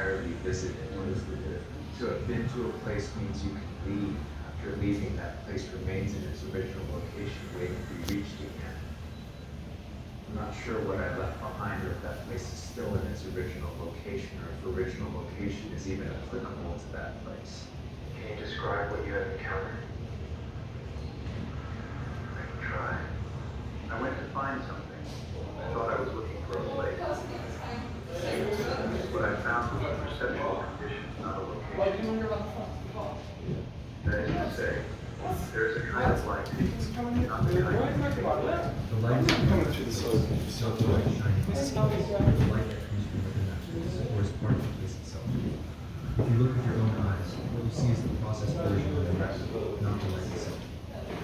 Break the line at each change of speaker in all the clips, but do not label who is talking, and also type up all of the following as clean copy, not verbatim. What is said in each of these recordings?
entirely visited.
What is the difference?
To have been to a place means you can leave. After leaving, that place remains in its original location, waiting to be reached again. I'm not sure what I left behind, or if that place is still in its original location, or if original location is even applicable to that place.
Can you describe what you had encountered? I can try. I went to find something. I thought I was looking for a place. What I found was a perceptual condition, not a location. That is to say, there is a kind of light, not the kind you take away.
The light is coming to the source, self-light shining. The light that comes from within that place, or is part of the place itself. If you look with your own eyes, what you see is the processed version of the light, not the light itself.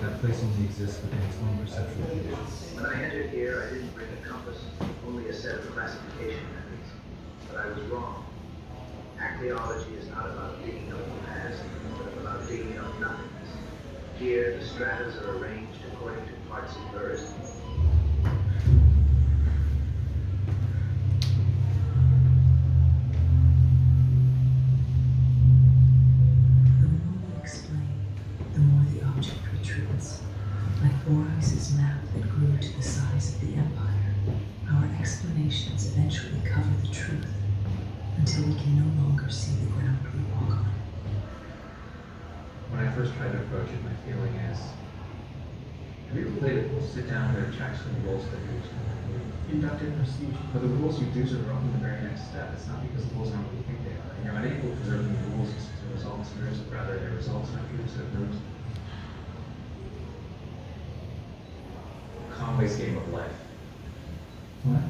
That place only exists within its own perceptual conditions.
When I entered here, I didn't bring a compass, only a set of classification methods. But I was wrong. Archaeology is not about digging up the past, but about digging up nothingness. Here, the stratas are arranged according to parts of Earth.
The more we explain, the more the object retreats. Like Boris's map that grew to the size of the empire, our explanations eventually cover the truth until we can no longer see the ground we walk on.
When I first tried to approach it, my feeling is, have you ever played a sit-down where Jackson rolls the rules?
Inductive procedure.
But the rules you do are wrong in the very next step. It's not because the rules aren't what you think they are. And you're unable to preserve the rules as the results, or rather their results not true set of rules. Conway's Game of Life.
What?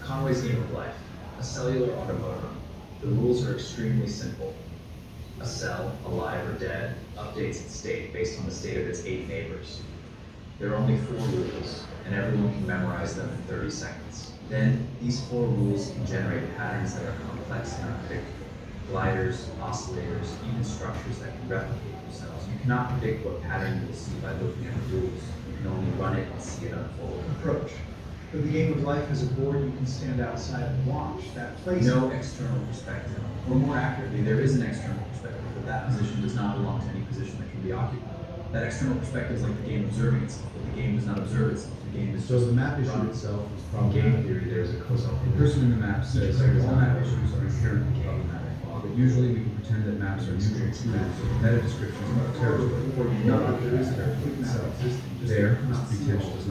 Conway's Game of Life. A cellular automaton. The rules are extremely simple. A cell, alive or dead, updates its state based on the state of its 8 neighbors. There are only 4 rules, and everyone can memorize them in 30 seconds. Then, these 4 rules can generate patterns that are complex and unpredictable. Gliders, oscillators, even structures that can replicate themselves. You cannot predict what pattern you will see by looking at the rules. You can only run it and see it unfold.
Approach. But the game of life is a board you can stand outside and watch. That place.
No external perspective. Or more accurately, there is an external perspective, but that position does not belong to any position that can be occupied. That external perspective is like the game observing itself, but the game does not observe itself. The game is
So
just
the map issue
run.
itself is
In
problematic.
game theory, there is a causal
The person in the map says all map issues are inherently problematic, but usually we can pretend that maps are neutral to meta descriptions of territory, not that there is territory itself. There, not pretension does not